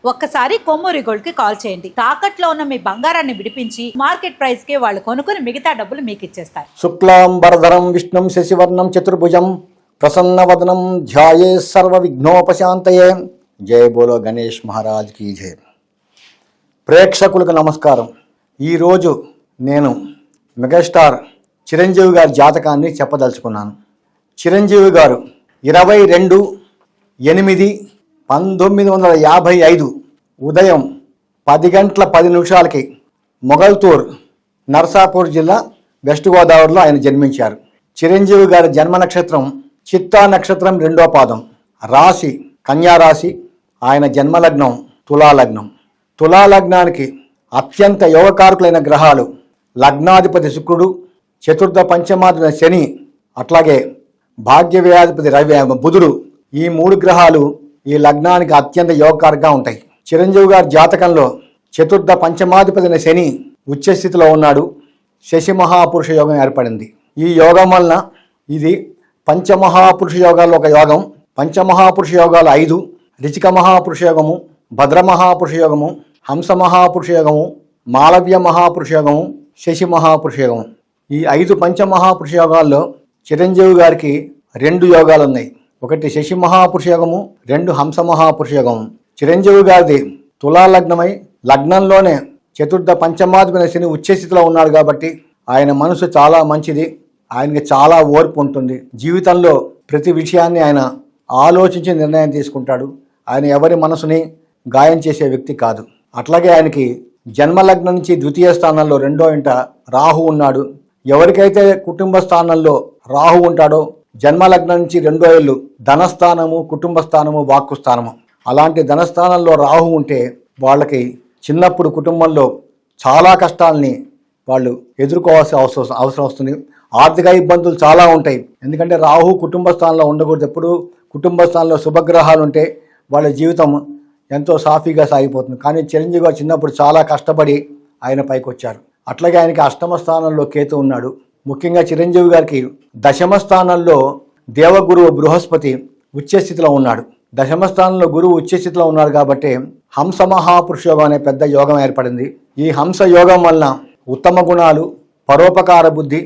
ఒక్కసారి కొమ్మూరి గోల్డ్ కి కాల్ చేయండి. తాకట్లో ఉన్న మీ బంగారాన్ని విడిపించి మార్కెట్ ప్రైస్ కి వాళ్ళు కొనుక్కుని మిగతా డబ్బులు మీకు ఇచ్చేస్తారు. శుక్లాంబరధరం విష్ణుం శశివర్ణం చతుర్భుజం ప్రసన్నవదనం ధ్యాయే సర్వ విఘ్నోపశాంతయే. జయ బోలో గణేష్ మహారాజ్ కీ జయ. ప్రేక్షకులకు నమస్కారం. ఈరోజు నేను మెగాస్టార్ చిరంజీవి గారి జాతకాన్ని చెప్పదలుచుకున్నాను. చిరంజీవి గారు 22/8/1955 ఉదయం 10 గంటల 10 నిమిషాలకి మొగల్తూర్, నర్సాపూర్ జిల్లా, వెస్ట్ గోదావరిలో ఆయన జన్మించారు. చిరంజీవి గారి జన్మ నక్షత్రం చిత్తా నక్షత్రం 2వ పాదం, రాశి కన్యారాశి, ఆయన జన్మలగ్నం తులాలగ్నం. తులాలగ్నానికి అత్యంత యోగకారకులైన గ్రహాలు లగ్నాధిపతి శుక్రుడు, చతుర్థ పంచమాధిపతి శని, అట్లాగే భాగ్య వ్యయాధిపతి రవి బుధుడు. ఈ 3 గ్రహాలు ఈ లగ్నానికి అత్యంత యోగకారంగా ఉంటాయి. చిరంజీవి గారి జాతకంలో చతుర్థ పంచమాధిపతిని శని ఉచ్చస్థితిలో ఉన్నాడు. శశి మహాపురుష యోగం ఏర్పడింది. ఈ యోగం వలన ఇది పంచమహాపురుష యోగాల్లో ఒక యోగం. పంచమహాపురుష యోగాలు 5: రిచిక మహాపురుష యోగము, భద్ర మహాపురుష యోగము, హంస మహాపురుష యోగము, మాలవ్య మహాపురుష యోగము, శశి మహాపురుష యోగము. ఈ 5 పంచమహాపురుష యోగాల్లో చిరంజీవి గారికి 2 యోగాలు ఉన్నాయి. ఒకటి శశి మహాపురుష యోగము, 2 హంస మహాపురుష యోగము. చిరంజీవి గారిది తులా లగ్నమై లగ్నంలోనే చతుర్థ పంచమాధిపతి శని ఉచ్చస్థితిలో ఉన్నాడు కాబట్టి ఆయన మనసు చాలా మంచిది. ఆయనకి చాలా ఓర్పు ఉంటుంది. జీవితంలో ప్రతి విషయాన్ని ఆయన ఆలోచించి నిర్ణయం తీసుకుంటాడు. ఆయన ఎవరి మనసుని గాయం చేసే వ్యక్తి కాదు. అట్లాగే ఆయనకి జన్మలగ్నం నుంచి ద్వితీయ స్థానంలో 2వ ఇంట రాహు ఉన్నాడు. ఎవరికైతే కుటుంబ స్థానంలో రాహు ఉంటాడో జన్మలగ్నం నుంచి 2వ ఇల్లు ధనస్థానము, కుటుంబ స్థానము, వాక్కు స్థానము. అలాంటి ధనస్థానంలో రాహు ఉంటే వాళ్ళకి చిన్నప్పుడు కుటుంబంలో చాలా కష్టాలని వాళ్ళు ఎదుర్కోవాల్సిన అవసరం వస్తుంది. ఆర్థిక ఇబ్బందులు చాలా ఉంటాయి. ఎందుకంటే రాహు కుటుంబ స్థానంలో ఉండకూడదు. ఎప్పుడు కుటుంబ స్థానంలో శుభగ్రహాలు ఉంటే వాళ్ళ జీవితం ఎంతో సాఫీగా సాగిపోతుంది. కానీ చిరంజీవి గారు చిన్నప్పుడు చాలా కష్టపడి ఆయన పైకి వచ్చారు. అట్లాగే ఆయనకి అష్టమ స్థానంలో కేతు ఉన్నాడు. ముఖ్యంగా చిరంజీవి గారికి దశమ స్థానంలో దేవగురువు బృహస్పతి ఉచ్చస్థితిలో ఉన్నాడు. దశమ స్థానంలో గురువు ఉచ్చస్థితిలో ఉన్నాడు కాబట్టి హంస మహాపురుష యోగం అనే పెద్ద యోగం ఏర్పడింది. ఈ హంస యోగం వలన ఉత్తమ గుణాలు, పరోపకార బుద్ధి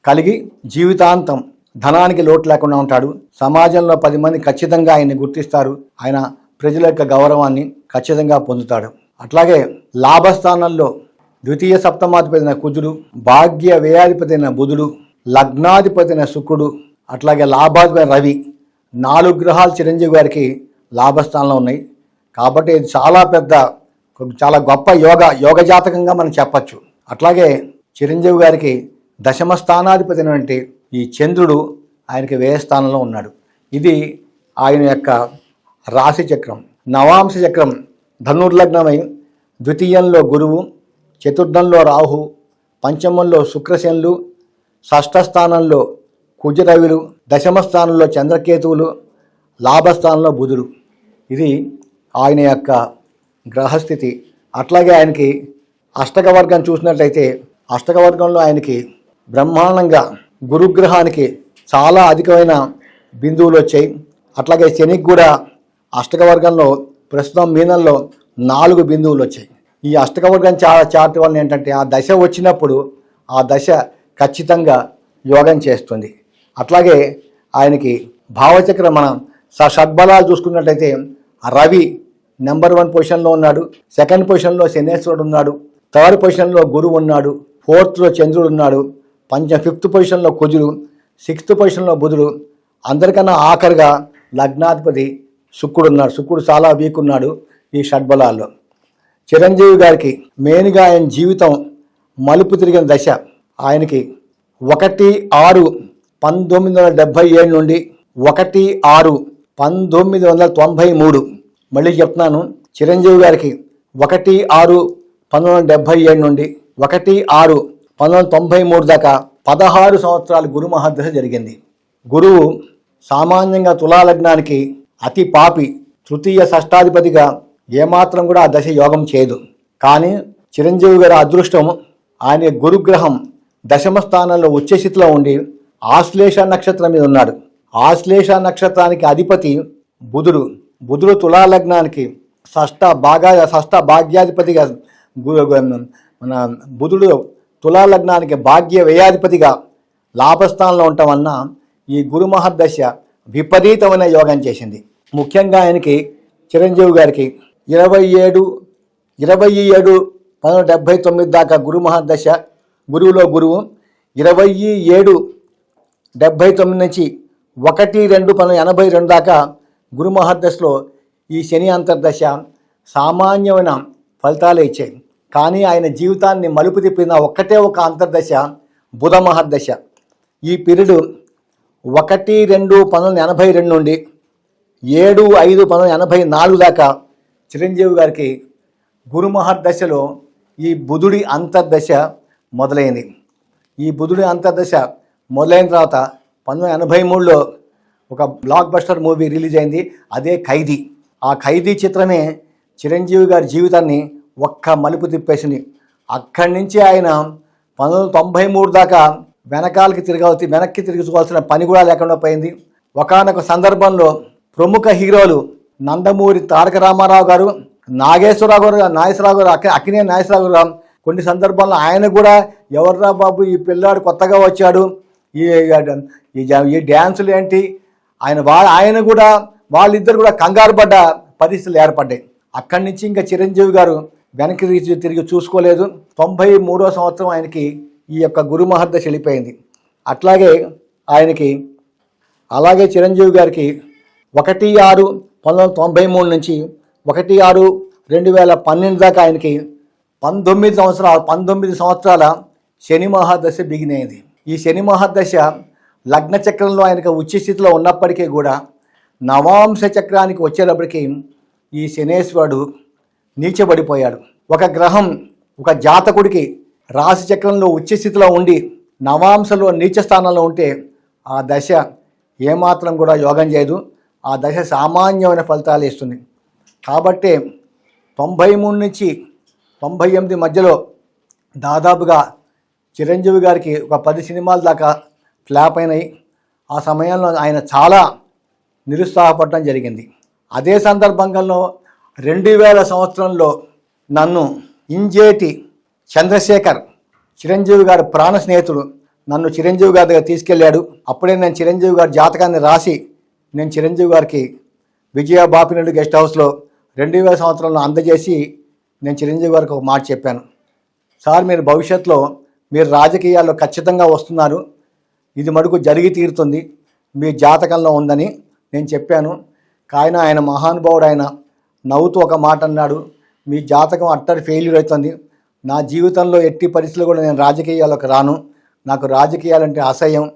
కలిగి జీవితాంతం ధనానికి లోటు లేకుండా ఉంటాడు. సమాజంలో 10 మంది ఖచ్చితంగా ఆయన్ని గుర్తిస్తారు. ఆయన ప్రజల యొక్క గౌరవాన్ని ఖచ్చితంగా పొందుతాడు. అట్లాగే లాభస్థానంలో ద్వితీయ సప్తమాధిపతిన కుజుడు, భాగ్య వ్యయాధిపతిన బుధుడు, లగ్నాధిపతిన శుక్రుడు, అట్లాగే లాభాధిపతి రవి, 4 గ్రహాలు చిరంజీవి గారికి లాభస్థానంలో ఉన్నాయి. కాబట్టి ఇది చాలా గొప్ప యోగ జాతకంగా మనం చెప్పచ్చు. అట్లాగే చిరంజీవి గారికి దశమ స్థానాధిపతి వంటి ఈ చంద్రుడు ఆయనకి వ్యయ స్థానంలో ఉన్నాడు. ఇది ఆయన యొక్క రాశి చక్రం. నవాంశ చక్రం ధనుర్లగ్నమై ద్వితీయంలో గురువు, చతుర్థంలో రాహు, పంచమంలో శుక్రశనులు, షష్ఠ స్థానంలో కుజరవిలు, దశమ స్థానంలో చంద్రకేతువులు, లాభస్థానంలో బుధుడు. ఇది ఆయన యొక్క గ్రహస్థితి. అట్లాగే ఆయనకి అష్టక వర్గం చూసినట్లయితే అష్టక వర్గంలో ఆయనకి బ్రహ్మాండంగా గురుగ్రహానికి చాలా అధికమైన బిందువులు వచ్చాయి. అట్లాగే శనికి కూడా అష్టక వర్గంలో ప్రస్తుతం మీనంలో 4 బిందువులు వచ్చాయి. ఈ అష్టక వర్గం చార్ట్ వల్ల ఏంటంటే ఆ దశ వచ్చినప్పుడు ఆ దశ ఖచ్చితంగా యోగం చేస్తుంది. అట్లాగే ఆయనకి భావచక్రం మనం షడ్బలాలు చూసుకున్నట్లయితే రవి నెంబర్ 1 పొజిషన్లో ఉన్నాడు. 2nd పొజిషన్లో శనేశ్వరుడు ఉన్నాడు. 3rd పొజిషన్లో గురువు ఉన్నాడు. 4th చంద్రుడు ఉన్నాడు. 5th పొజిషన్లో కుజుడు, 6th పొజిషన్లో బుధుడు. అందరికన్నా ఆఖరిగా లగ్నాధిపతి శుక్రుడు ఉన్నాడు. శుక్రుడు చాలా వీక్ ఉన్నాడు ఈ షడ్బలాల్లో. చిరంజీవి గారికి మెయిన్గా ఆయన జీవితం మలుపు తిరిగిన దశ ఆయనకి 1/6/1977 నుండి 1/6/1993. మళ్ళీ చెప్తున్నాను, చిరంజీవి గారికి 1/6/1977 నుండి 1/6/1993 దాకా 16 సంవత్సరాలు గురు మహాదశ జరిగింది. గురువు సామాన్యంగా తులాలగ్నానికి అతి పాపి, తృతీయ షష్టాధిపతిగా ఏమాత్రం కూడా ఆ దశ యోగం చేయదు. కానీ చిరంజీవి గారి అదృష్టం, ఆయన గురుగ్రహం దశమ స్థానంలో ఉచ్చస్థితిలో ఉండి ఆశ్లేష నక్షత్రం మీద ఉన్నాడు. ఆశ్లేష నక్షత్రానికి అధిపతి బుధుడు. బుధుడు తులాలగ్నానికి షష్ఠ భాగ్యాధిపతిగా మన బుధుడు తులా లగ్నానికి భాగ్య వ్యయాధిపతిగా లాభస్థానంలో ఉండటం వలన ఈ గురు మహర్దశ విపరీతమైన యోగం చేసింది. ముఖ్యంగా ఆయనకి చిరంజీవి గారికి 27/1979 దాకా గురు మహర్దశ, గురువులో గురువు. 27/79 నుంచి 1/2/1982 దాకా గురు మహర్దశలో ఈ శని అంతర్దశ సామాన్యమైన ఫలితాలే ఇచ్చాయి. కానీ ఆయన జీవితాన్ని మలుపు తిప్పిన ఒక్కటే ఒక అంతర్దశ బుధ మహర్దశ. ఈ పీరియడ్ 1/2/1982 నుండి 7/5/1984 దాకా చిరంజీవి గారికి గురు మహర్దశలో ఈ బుధుడి అంతర్దశ మొదలైంది. ఈ బుధుడి అంతర్దశ మొదలైన తర్వాత 1983లో ఒక బ్లాక్ బస్టర్ మూవీ రిలీజ్ అయింది, అదే ఖైదీ. ఆ ఖైదీ చిత్రమే చిరంజీవి గారి జీవితాన్ని ఒక్క మలుపు తిప్పేసింది. అక్కడి నుంచి ఆయన 1993 దాకా వెనక్కి తిరుగుకోవాల్సిన పని కూడా లేకుండా పోయింది. ఒకానొక సందర్భంలో ప్రముఖ హీరోలు నందమూరి తారక రామారావు గారు, నాగేశ్వరరావు గారు, అక్కినే నాగేశ్వరరావు గారు కొన్ని సందర్భాల్లో ఆయన కూడా ఎవర్రా బాబు ఈ పిల్లాడు కొత్తగా వచ్చాడు, ఈ డ్యాన్సులు ఏంటి, ఆయన కూడా వాళ్ళిద్దరు కూడా కంగారు పడ్డ పరిస్థితులు ఏర్పడ్డాయి. అక్కడి నుంచి ఇంకా చిరంజీవి గారు వెనక్కి తిరిగి చూసుకోలేదు. 93వ సంవత్సరం ఆయనకి ఈ యొక్క గురు మహర్దశ వెళ్ళిపోయింది. అలాగే చిరంజీవి గారికి 1/6/1993 నుంచి 1/6/2012 దాకా ఆయనకి 19 సంవత్సరాల శని మహాదశ బిగినైంది. ఈ శని మహాదశ లగ్న చక్రంలో ఆయనకు ఉచ్చ స్థితిలో ఉన్నప్పటికీ కూడా నవాంశ చక్రానికి వచ్చేటప్పటికి ఈ శనేశ్వరుడు నీచబడిపోయాడు. ఒక గ్రహం ఒక జాతకుడికి రాశి చక్రంలో ఉచ్చ స్థితిలో ఉండి నవాంశలో నీచ స్థానంలో ఉంటే ఆ దశ ఏమాత్రం కూడా యోగం చేయదు. ఆ దశ సామాన్యమైన ఫలితాలు ఇస్తుంది. కాబట్టి 93 నుంచి 98 మధ్యలో దాదాపుగా చిరంజీవి గారికి ఒక 10 సినిమాల దాకా ఫ్లాప్ అయినాయి. ఆ సమయంలో ఆయన చాలా నిరుత్సాహపడటం జరిగింది. అదే సందర్భంలో 2000 సంవత్సరంలో నన్ను ఇంజేటి చంద్రశేఖర్, చిరంజీవి గారి ప్రాణ స్నేహితుడు, నన్ను చిరంజీవి గారి దగ్గర తీసుకెళ్ళాడు. అప్పుడే నేను చిరంజీవి గారి జాతకాన్ని రాసి నేను చిరంజీవి గారికి విజయ బాపినడు గెస్ట్ హౌస్లో 2000 సంవత్సరంలో అందజేసి నేను చిరంజీవి గారికి ఒక మాట చెప్పాను. సార్, మీరు భవిష్యత్తులో మీరు రాజకీయాల్లో ఖచ్చితంగా వస్తున్నారు, ఇది మటుకు జరిగి తీరుతుంది, మీ జాతకంలో ఉందని నేను చెప్పాను. కానీ ఆయన మహానుభావుడు, ఆయన నవ్వుతూ ఒక మాట అన్నాడు, మీ జాతకం అట్టర్ ఫెయిల్యూర్ అవుతుంది, నా జీవితంలో ఎట్టి పరిస్థితుల్లో కూడా నేను రాజకీయాల్లోకి రాను, నాకు రాజకీయాలంటే అసహ్యం,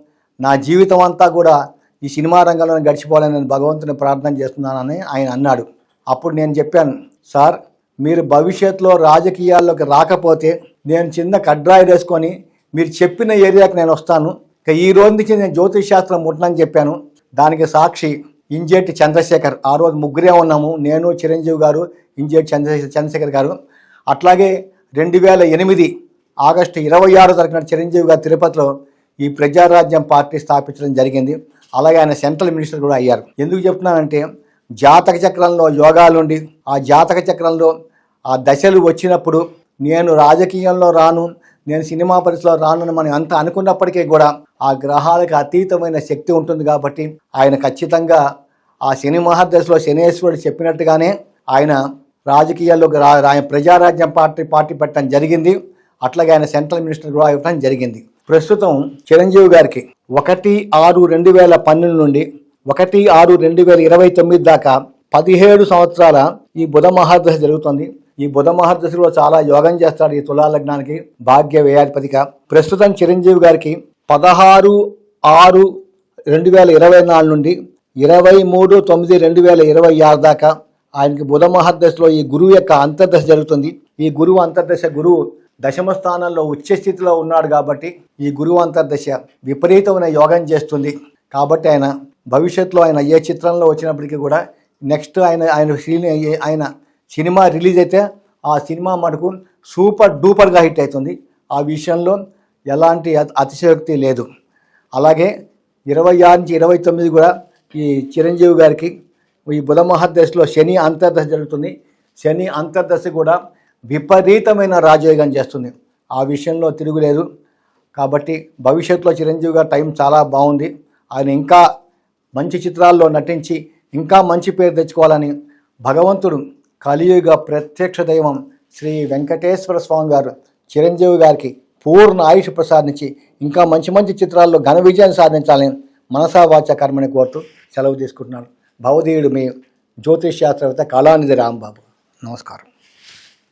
నా జీవితం అంతా కూడా ఈ సినిమా రంగంలో గడిచిపోవాలని నేను భగవంతుని ప్రార్థన చేస్తున్నానని ఆయన అన్నాడు. అప్పుడు నేను చెప్పాను, సార్ మీరు భవిష్యత్తులో రాజకీయాల్లోకి రాకపోతే నేను చిన్న కడ్రాయి వేసుకొని మీరు చెప్పిన ఏరియాకి నేను వస్తాను, ఇక ఈ రోజు నుంచి నేను జ్యోతిష్ శాస్త్రం ముట్టనని చెప్పాను. దానికి సాక్షి ఇంజేటి చంద్రశేఖర్. ఆ రోజు ముగ్గురే ఉన్నాము, నేను, చిరంజీవి గారు, ఇంజేటి చంద్రశేఖర్ గారు. అట్లాగే 2008 ఆగస్టు 26 తారీఖున చిరంజీవి గారు తిరుపతిలో ఈ ప్రజారాజ్యం పార్టీ స్థాపించడం జరిగింది. అలాగే ఆయన సెంట్రల్ మినిస్టర్ కూడా అయ్యారు. ఎందుకు చెప్తున్నానంటే జాతక చక్రంలో యోగాలుండి ఆ జాతక చక్రంలో ఆ దశలు వచ్చినప్పుడు నేను రాజకీయంలో రాను, నేను సినిమా పరిస్థితిలో రాను మనం అంతా అనుకున్నప్పటికీ కూడా ఆ గ్రహాలకు అతీతమైన శక్తి ఉంటుంది. కాబట్టి ఆయన ఖచ్చితంగా ఆ శని మహాదశలో శనేశ్వరుడు చెప్పినట్టుగానే ఆయన రాజకీయాల్లోకి ఆయన ప్రజారాజ్యం పార్టీ పెట్టడం జరిగింది. అట్లాగే ఆయన సెంట్రల్ మినిస్టర్ కూడా ఇవ్వడం జరిగింది. ప్రస్తుతం చిరంజీవి గారికి 1/6/2012 నుండి 1/6/2029 దాకా 17 సంవత్సరాల ఈ బుధ మహాదశ జరుగుతుంది. ఈ బుధ మహాదశలో చాలా యోగం చేస్తాడు ఈ తులా లగ్నానికి భాగ్య వ్యయాధిపతిగా. ప్రస్తుతం చిరంజీవి గారికి 16/6/2024 నుండి 23/9/2026 దాకా ఆయనకి బుధ మహాదశలో ఈ గురువు యొక్క అంతర్దశ జరుగుతుంది. ఈ గురువు అంతర్దశ, గురువు దశమ స్థానంలో ఉచ్చ స్థితిలో ఉన్నాడు కాబట్టి ఈ గురువు అంతర్దశ విపరీతమైన యోగం చేస్తుంది. కాబట్టి ఆయన భవిష్యత్తులో ఆయన ఏ చిత్రంలో వచ్చినప్పటికీ కూడా నెక్స్ట్ ఆయన సినిమా రిలీజ్ అయితే ఆ సినిమా మటుకు సూపర్ డూపర్గా హిట్ అవుతుంది. ఆ విషయంలో ఎలాంటి అతిశయోక్తి లేదు. అలాగే 26 నుంచి 29 కూడా ఈ చిరంజీవి గారికి ఈ బుధ మహాదశలో శని అంతర్దశ జరుగుతుంది. శని అంతర్దశ కూడా విపరీతమైన రాజయోగం చేస్తుంది. ఆ విషయంలో తిరుగులేదు. కాబట్టి భవిష్యత్తులో చిరంజీవి గారి టైం చాలా బాగుంది. ఆయన ఇంకా మంచి చిత్రాల్లో నటించి ఇంకా మంచి పేరు తెచ్చుకోవాలని భగవంతుడు కలియుగ ప్రత్యక్ష దైవం శ్రీ వెంకటేశ్వర స్వామి గారు చిరంజీవి గారికి పూర్ణ ఆయుష్ ప్రసాదించి ఇంకా మంచి మంచి చిత్రాల్లో ఘన విజయాన్ని సాధించాలని మనసా వాచ కర్మని కోరుతూ సెలవు తీసుకుంటున్నాను. భవదీయుడు మీ జ్యోతిష్ శాస్త్రవేత్త కళానిధి రాంబాబు. నమస్కారం.